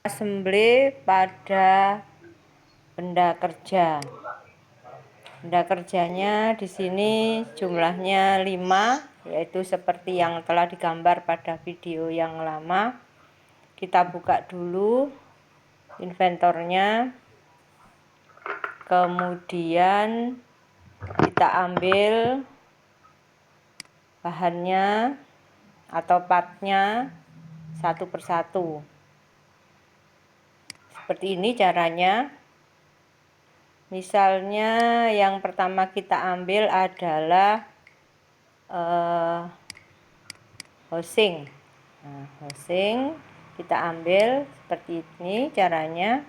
Assembly pada benda kerja. Benda kerjanya di sini jumlahnya 5, yaitu seperti yang telah digambar pada video yang lama. Kita buka dulu inventornya, kemudian kita ambil bahannya atau partnya satu persatu. Seperti ini caranya. Misalnya yang pertama kita ambil adalah housing. Nah, housing kita ambil seperti ini caranya.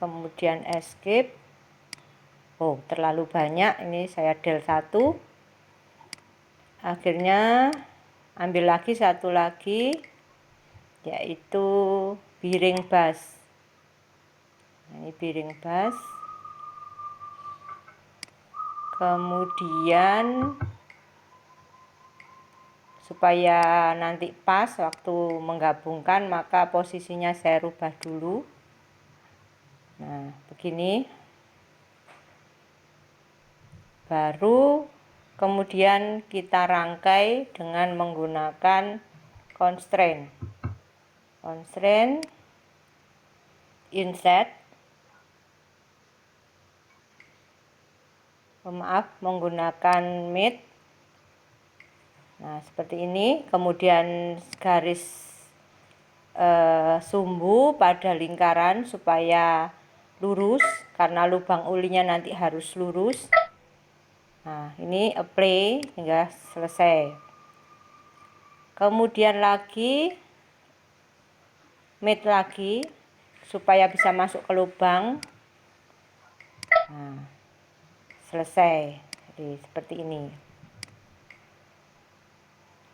Kemudian escape. Oh, terlalu banyak, ini saya del 1. Akhirnya ambil lagi satu lagi, yaitu bearing bus. Ini bearing bus. Kemudian supaya nanti pas waktu menggabungkan, maka posisinya saya rubah dulu. Nah, begini. Baru kemudian kita rangkai dengan menggunakan constraint. Constraint, insert. Menggunakan mid. Nah, seperti ini. Kemudian garis sumbu pada lingkaran supaya lurus, karena lubang ulinya nanti harus lurus. Nah, ini apply hingga selesai. Kemudian lagi mid lagi supaya bisa masuk ke lubang. Nah, selesai. Jadi seperti ini.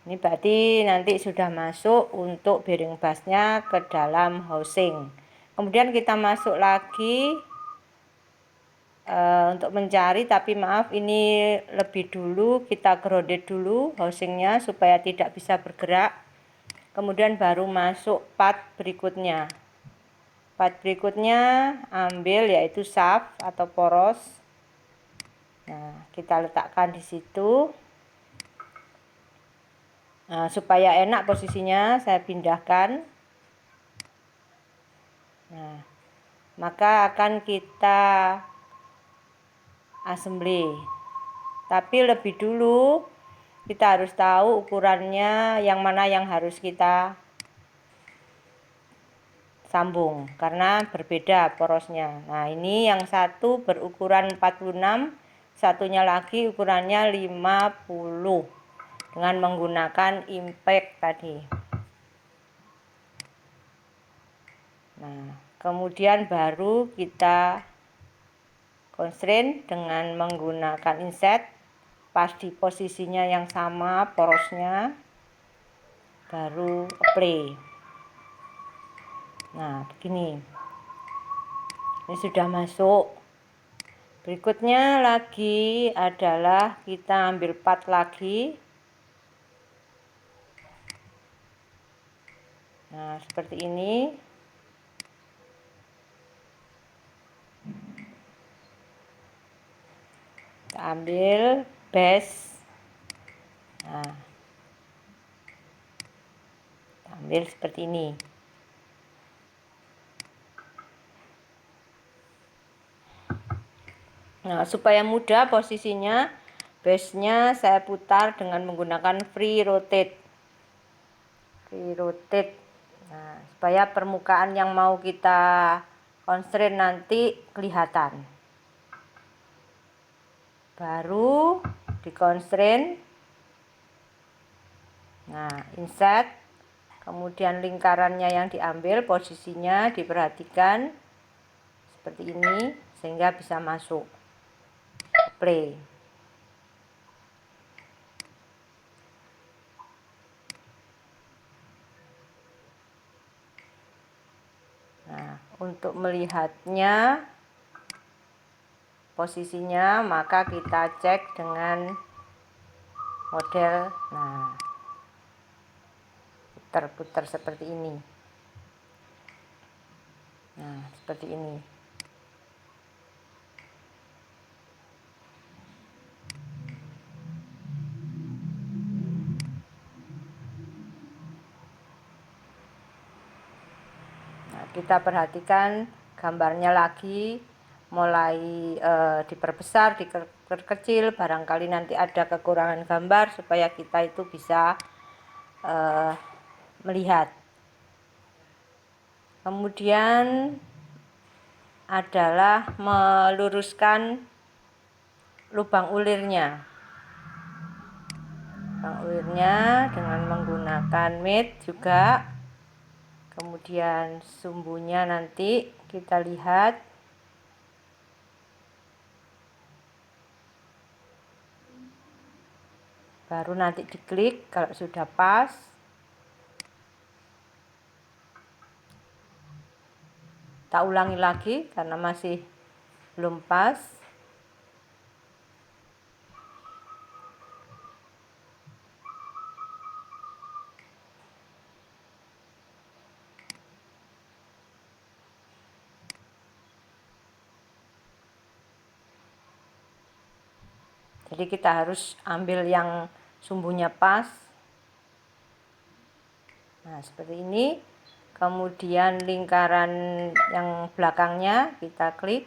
Ini berarti nanti sudah masuk untuk bearing busnya ke dalam housing. Kemudian kita masuk lagi untuk mencari, tapi maaf ini lebih dulu kita grounded dulu housingnya supaya tidak bisa bergerak. Kemudian baru masuk part berikutnya. Part berikutnya ambil yaitu shaft atau poros. Nah, kita letakkan di situ. Nah, supaya enak posisinya saya pindahkan. Nah, maka akan kita assembly. Tapi lebih dulu kita harus tahu ukurannya yang mana yang harus kita sambung karena berbeda porosnya. Nah, ini yang satu berukuran 46, satunya lagi ukurannya 50 dengan menggunakan impact tadi. Nah, kemudian baru kita constraint dengan menggunakan insert pas di posisinya yang sama porosnya, baru apply. Nah, begini. Ini sudah masuk. Berikutnya lagi adalah kita ambil part lagi. Nah, seperti ini. Kita ambil base. Nah, kita ambil seperti ini. Nah, supaya mudah posisinya, base-nya saya putar dengan menggunakan free rotate. Free rotate. Nah, supaya permukaan yang mau kita constraint nanti kelihatan. Baru di constraint. Nah, insert. Kemudian lingkarannya yang diambil, posisinya diperhatikan seperti ini sehingga bisa masuk. Play. Nah, untuk melihatnya posisinya maka kita cek dengan model. Nah, putar-putar seperti ini. Nah, seperti ini. Nah, kita perhatikan gambarnya lagi, mulai diperbesar, diperkecil, barangkali nanti ada kekurangan gambar supaya kita itu bisa melihat. Kemudian adalah meluruskan lubang ulirnya. Lubang ulirnya dengan menggunakan mate juga. Kemudian sumbunya nanti kita lihat. Baru nanti diklik kalau sudah pas. Kita ulangi lagi karena masih belum pas. Jadi kita harus ambil yang sumbunya pas. Nah, seperti ini. Kemudian lingkaran yang belakangnya kita klik.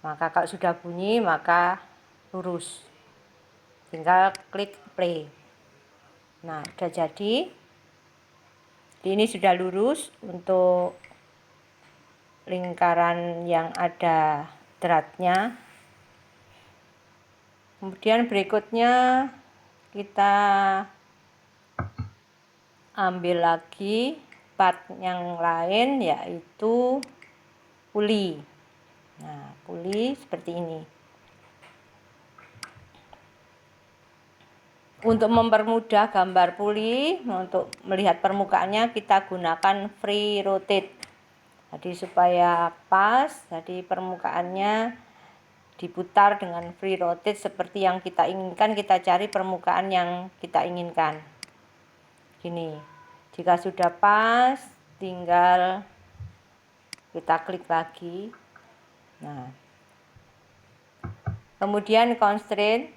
Maka kalau sudah bunyi maka lurus. Tinggal klik play. Nah, sudah jadi. Ini sudah lurus untuk lingkaran yang ada dratnya. Kemudian berikutnya kita ambil lagi part yang lain, yaitu puli. Nah, puli seperti ini. Untuk mempermudah gambar puli, untuk melihat permukaannya kita gunakan free rotate. Jadi supaya pas, jadi permukaannya diputar dengan free rotate seperti yang kita inginkan. Kita cari permukaan yang kita inginkan. Gini, jika sudah pas, tinggal kita klik lagi. Nah, kemudian constraint,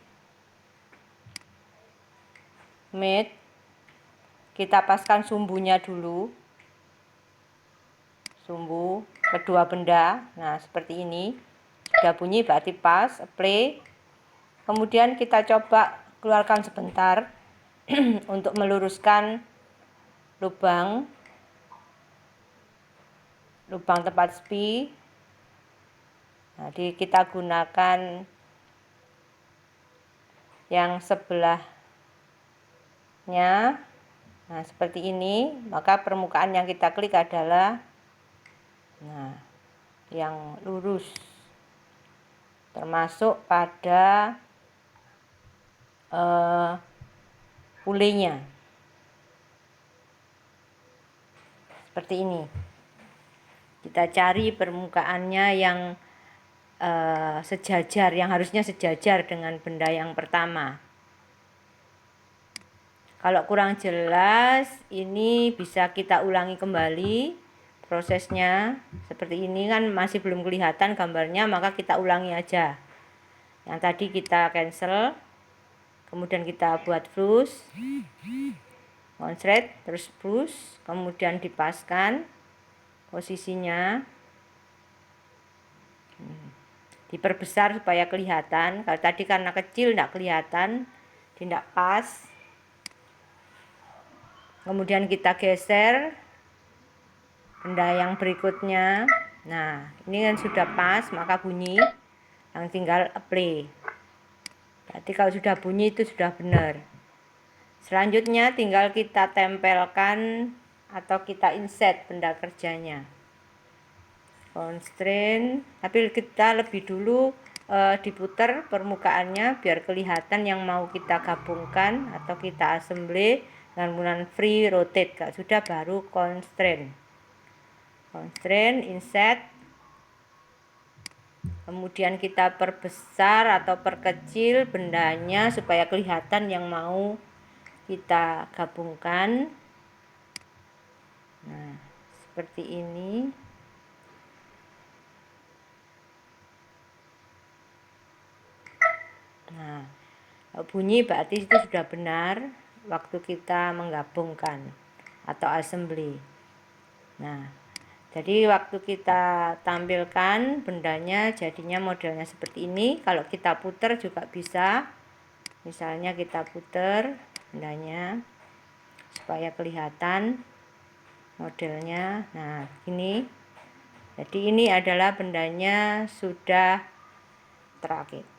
mate, kita paskan sumbunya dulu. Sumbu kedua benda. Nah, seperti ini. Sudah bunyi berarti pas, play. Kemudian kita coba keluarkan sebentar untuk meluruskan lubang tempat spi. Jadi kita gunakan yang sebelahnya. Nah, seperti ini. Maka permukaan yang kita klik adalah yang lurus, termasuk pada pulinya. Seperti ini. Kita cari permukaannya yang sejajar, yang harusnya sejajar dengan benda yang pertama. Kalau kurang jelas, ini bisa kita ulangi kembali prosesnya. Seperti ini kan masih belum kelihatan gambarnya, maka kita ulangi aja. Yang tadi kita cancel, kemudian kita buat brush, constraint, terus brush, kemudian dipaskan posisinya, diperbesar supaya kelihatan. Kalau tadi karena kecil tidak kelihatan, tidak pas. Kemudian kita geser benda yang berikutnya. Nah, ini kan sudah pas, maka bunyi. Yang tinggal apply. Berarti kalau sudah bunyi itu sudah benar. Selanjutnya tinggal kita tempelkan atau kita insert benda kerjanya. Constraint, tapi kita lebih dulu diputar permukaannya biar kelihatan yang mau kita gabungkan atau kita assembly dengan menggunakan free rotate. Kalau sudah baru constraint. Constraint, insert. Kemudian kita perbesar atau perkecil bendanya supaya kelihatan yang mau kita gabungkan. Nah, seperti ini. bunyi berarti itu sudah benar waktu kita menggabungkan atau assembly. Nah, jadi waktu kita tampilkan bendanya jadinya modelnya seperti ini. Kalau kita putar juga bisa. Misalnya kita putar bendanya supaya kelihatan modelnya. Nah, ini. Jadi ini adalah bendanya sudah terakit.